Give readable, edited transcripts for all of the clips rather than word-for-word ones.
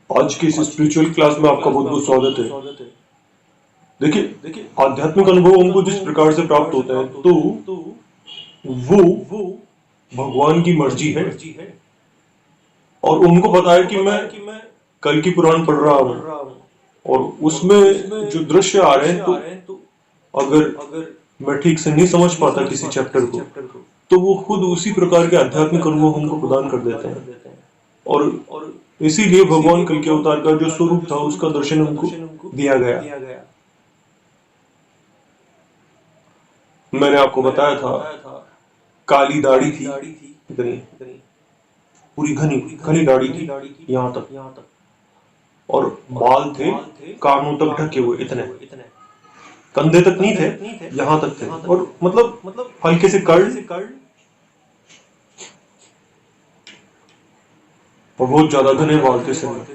आज की इस स्पिरिचुअल क्लास में आपका बहुत बहुत स्वागत है। देखिए, आध्यात्मिक अनुभव हमको जिस प्रकार से प्राप्त होते हैं, तो वो भगवान की मर्जी है। और उनको पता है कि मैं कल की पुराण पढ़ रहा हूँ, और उसमें जो दृश्य आ रहे हैं, तो अगर मैं ठीक से नहीं समझ पाता किसी चैप्टर को, तो वो खुद उसी प्रकार के आध्यात्मिक अनुभव हमको प्रदान कर देते हैं। और इसीलिए भगवान कल के अवतार का जो स्वरूप था, उसका दर्शन हमको दिया गया। मैंने आपको बताया था, काली दाढ़ी थी, इतनी पूरी घनी घनी दाढ़ी थी यहाँ तक, और बाल थे कानों तक ढके हुए, इतने कंधे तक नहीं थे, यहाँ तक थे। और मतलब हल्के से कर्ल, और बहुत ज्यादा घने बाल थे सिर में।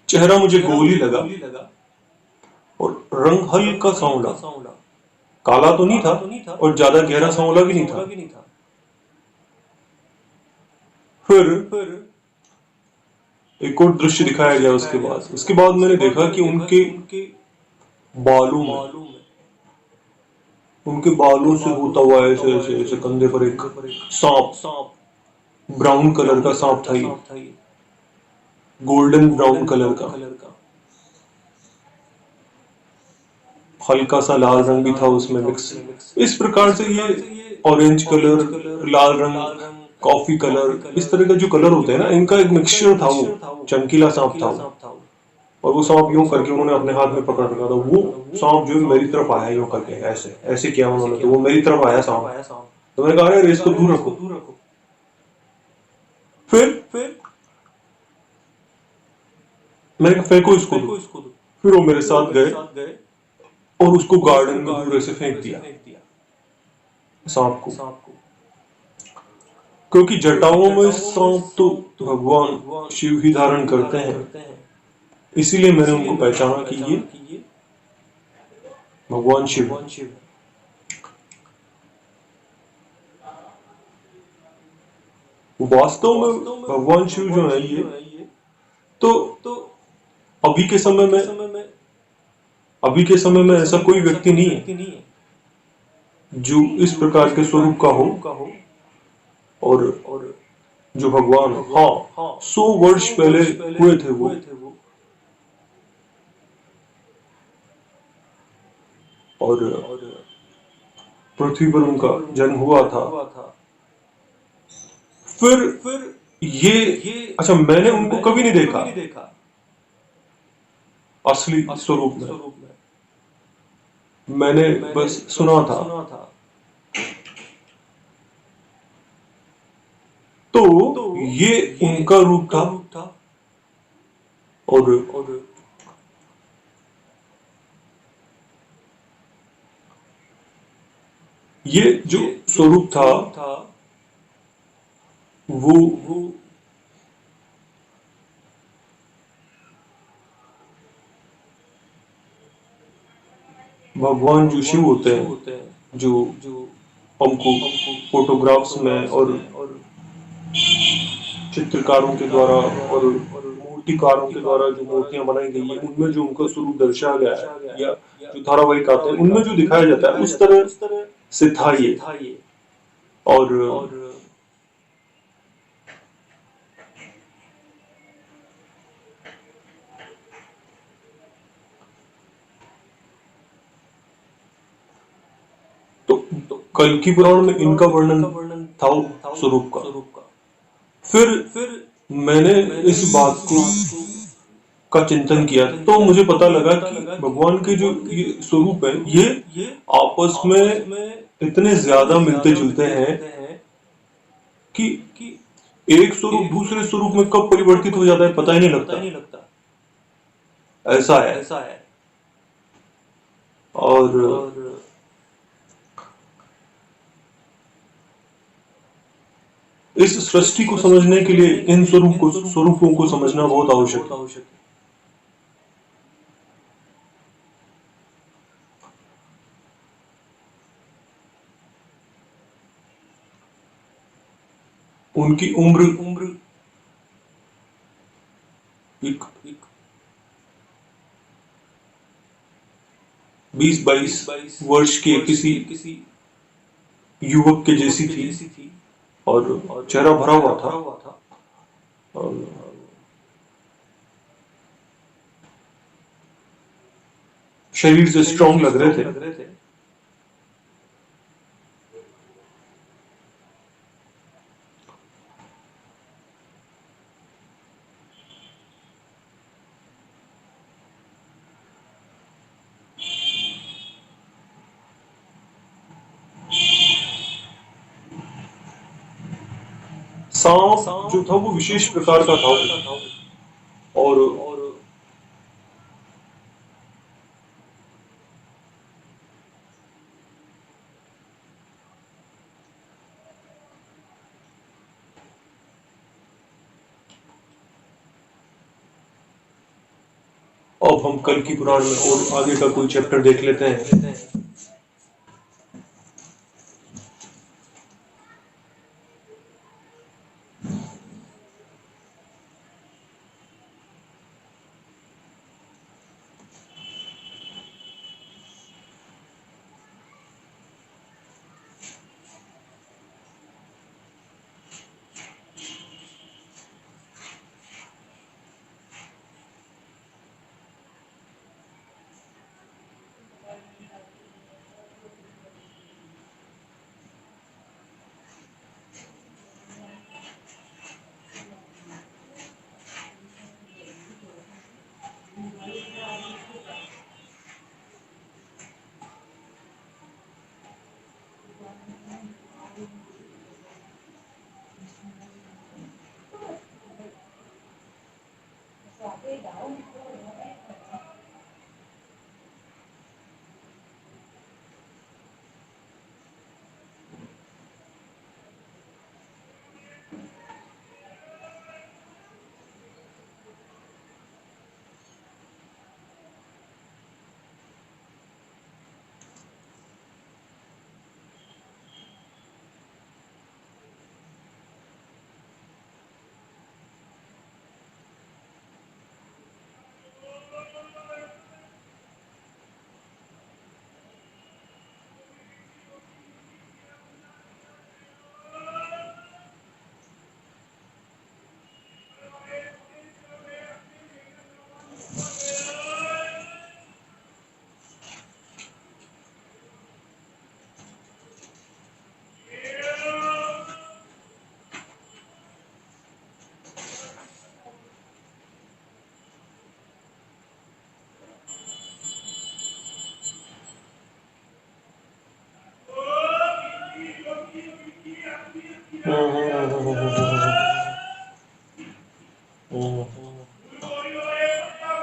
चेहरा मुझे गोल ही लगा, और रंग हल्का सांवला, काला तो नहीं था और ज्यादा गहरा सांवला भी नहीं था। फिर एक और दृश्य दिखाया गया। उसके बाद मैंने देखा कि बालों में उनके बालों से होता हुआ ऐसे ऐसे ऐसे कंधे पर एक सांप, ब्राउन कलर का सांप था, ये गोल्डन ब्राउन कलर का, हल्का सा लाल रंग भी था उसमें मिक्स। इस प्रकार से ये ऑरेंज कलर, लाल रंग, कॉफी कलर, इस तरह का जो कलर होते हैं ना, इनका एक मिक्सचर था। वो चमकीला सांप था, और वो सांप यूं करके उन्होंने अपने हाथ में पकड़ रखा था। वो सांप जो मेरी तरफ आया यूं करके, ऐसे ऐसे किया उन्होंने, तो वो मेरी तरफ आया सांप। तो मैंने कहा, अरे इसको दूर रखो। फिर मैंने कहा, फेंको इसको दो। फिर वो मेरे साथ गए और उसको गार्डन में दूर से फेंक दिया, सांप को। क्योंकि जटाओं में सांप तो भगवान शिव ही धारण करते हैं, इसीलिए मैंने उनको पहचाना कि ये भगवान शिव है। वास्तव में भगवान शिव जो है, ये तो अभी के समय में ऐसा कोई व्यक्ति नहीं है जो इस प्रकार के स्वरूप का हो। और जो भगवान, हाँ, 100 वर्ष पहले हुए थे वो, और पृथ्वी पर उनका जन्म हुआ था। फिर ये, अच्छा, मैंने उनको कभी नहीं देखा असली स्वरूप में, मैंने बस सुना था। तो ये उनका रूप था, और ये जो स्वरूप था, वो भगवान जो शिव होते हैं, जो हमको फोटोग्राफ्स में और चित्रकारों के द्वारा और मूर्तिकारों के द्वारा जो मूर्तियां बनाई गई है, उनमें जो उनका स्वरूप दर्शाया गया है, या जो धारावाहिक आते हैं उनमें जो दिखाया जाता है, उस तरह से था ये। और तो कल की पुराण में इनका वर्णन था स्वरूप का। फिर मैंने इस बात का चिंतन किया, तो मुझे पता लगा कि भगवान के जो ये स्वरूप है, ये आपस में इतने ज्यादा मिलते जुलते हैं कि एक स्वरूप दूसरे स्वरूप में कब परिवर्तित हो जाता है पता ही नहीं लगता। ऐसा है। और इस सृष्टि को समझने के लिए इन स्वरूपों को समझना बहुत आवश्यक है। उनकी उम्र 20-22 वर्ष के किसी युवक के जैसी थी और चेहरा भरा हुआ था और शरीर से स्ट्रांग लग रहे थे। सांप जो था वो विशेष प्रकार का था और अब हम कल की पुराण में और आगे का कोई चैप्टर देख लेते हैं।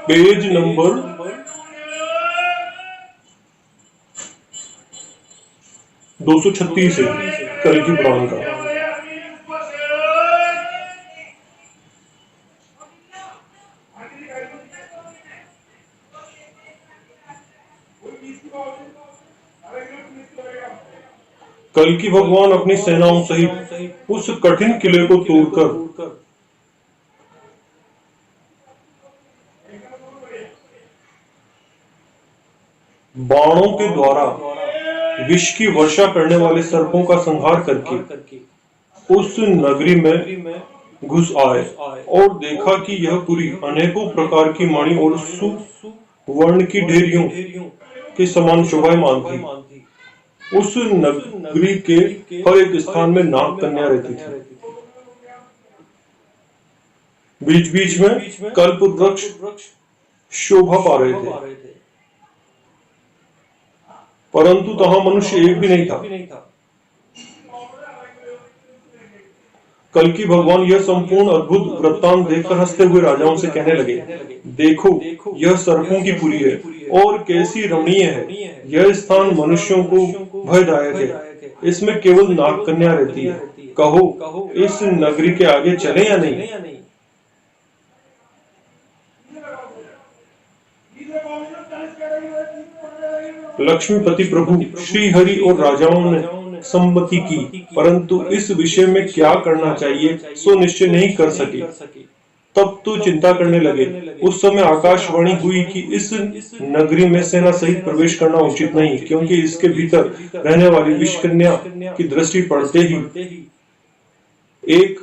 पेज नंबर 236 है कल की पुराण का। कल की भगवान अपनी सेनाओं सहित उस कठिन किले को तोड़कर बाणों के द्वारा विष की वर्षा करने वाले सर्पों का संहार करके उस नगरी में घुस आए और देखा कि यह पुरी अनेकों प्रकार की मणि और सुवर्ण की ढेरियों के समान शोभायमान थी। उस नगरी के हर एक स्थान में नाग कन्या रहती थी। बीच बीच में कल्प वृक्ष शोभा पा रहे थे, परंतु तहां मनुष्य एक भी नहीं था। कल की भगवान यह संपूर्ण अद्भुत वृत्तांत देखकर हंसते हुए राजाओं से कहने लगे, देखो यह सर्पों की पुरी है और कैसी रमणीय है। यह स्थान मनुष्यों को भयदायक है। इसमें केवल नाग कन्या रहती है। कहो इस नगरी के आगे चले या नहीं। लक्ष्मीपति प्रभु श्री हरि और राजाओं ने सम्मति की, परंतु इस विषय में क्या करना चाहिए सो निश्चय नहीं कर सके। तब तो चिंता करने लगे। उस समय आकाशवाणी हुई कि इस नगरी में सेना सहित प्रवेश करना उचित नहीं, क्योंकि इसके भीतर रहने वाली विषकन्या की दृष्टि पड़ते ही एक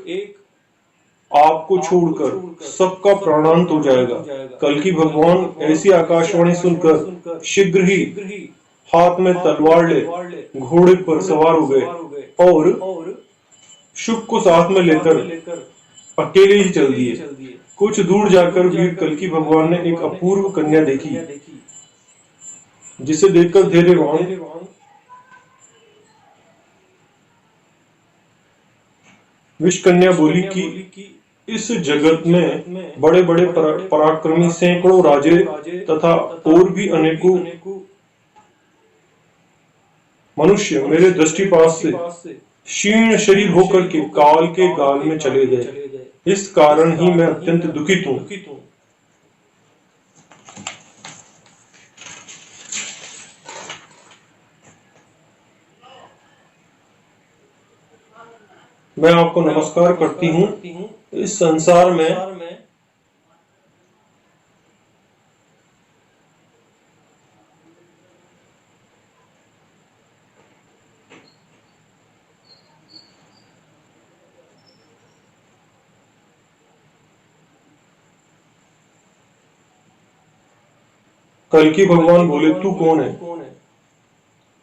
आपको छोड़कर सबका प्राणांत हो जाएगा। कल की भगवान ऐसी आकाशवाणी सुनकर शीघ्र ही हाथ में तलवार ले घोड़े पर सवार हो गए और शुक को साथ में लेकर अकेले ही चल दिए। कुछ दूर जाकर वीर कल्कि भगवान ने एक अपूर्व कन्या देखी, जिसे देखकर धैर्यवान विषकन्या बोली कि इस जगत में बड़े बड़े पराक्रमी सैकड़ों राजे तथा और भी अनेकों मनुष्य मेरे दृष्टिपात से क्षीण शरीर होकर के काल के गाल में चले गए। इस कारण ही मैं अत्यंत दुखित हूं। मैं आपको नमस्कार करती हूँ। इस संसार में कल्कि भगवान बोले, तू कौन है?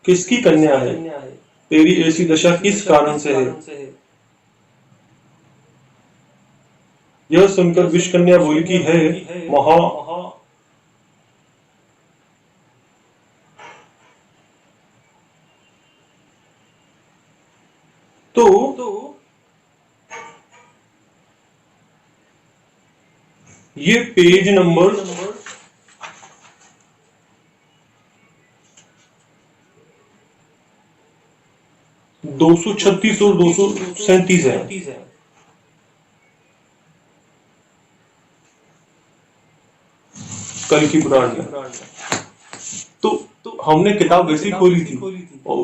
किसकी कन्या है? तेरी ऐसी दशा किस कारण से है? यह सुनकर विषकन्या बोली कि है महा तो ये पेज नंबर 236 और 237 है। कल की पुराण में तो हमने किताब वैसी खोली थी और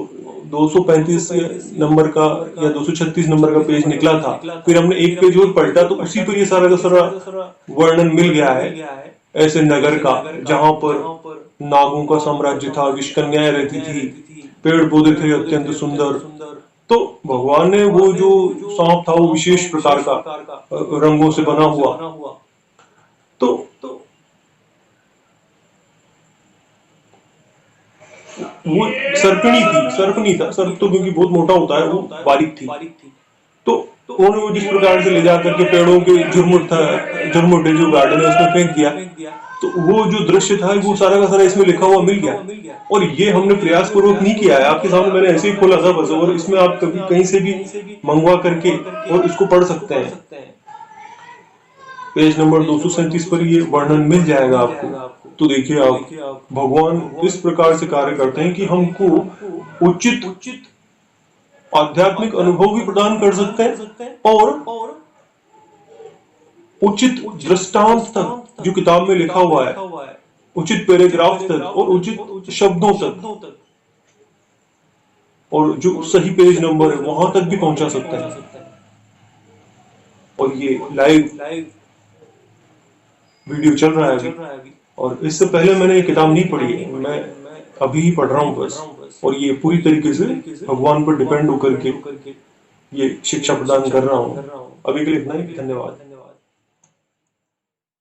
235 नंबर का या 236 नंबर का पेज निकला था। फिर हमने एक पेज और पलटा तो उसी पर ये सारा का सारा वर्णन मिल गया है ऐसे नगर का जहां पर नागों का साम्राज्य था, विषकन्याएं रहती थी, पेड़ पौधे थे अत्यंत सुंदर। तो भगवान ने वो जो सांप था वो विशेष प्रकार का रंगों से बना हुआ, तो वो सर्पनी था। सर्प तो क्योंकि बहुत मोटा होता है, वो बारीक थी। तो उन्होंने वो जिस प्रकार से ले जाकर के पेड़ों के झुरमुट जो गार्डन है उसमें फेंक दिया, तो वो जो दृश्य था वो सारा का सारा इसमें लिखा हुआ मिल गया। और ये हमने प्रयास पूर्वक नहीं किया है, आपके सामने मैंने ऐसे ही खोला था बस। और इसमें आप कभी कहीं से भी मंगवा करके और इसको पढ़ सकते हैं। पेज नंबर 237 पर ये वर्णन मिल जाएगा आपको। तो देखिए आप, भगवान इस प्रकार से कार्य करते हैं कि हमको उचित आध्यात्मिक अनुभव भी प्रदान कर सकते हैं और उचित दृष्टांत तक जो किताब में लिखा हुआ है, उचित पैराग्राफ तक और उचित शब्दों तक, और जो सही पेज नंबर है वहां तक भी पहुंचा सकते हैं। और ये लाइव वीडियो चल रहा है अभी, और इससे पहले मैंने ये किताब नहीं पढ़ी है, मैं अभी ही पढ़ रहा हूँ बस। और ये पूरी तरीके से भगवान पर डिपेंड होकर के ये शिक्षा प्रदान कर रहा हूँ। अभी के लिए इतना ही, धन्यवाद।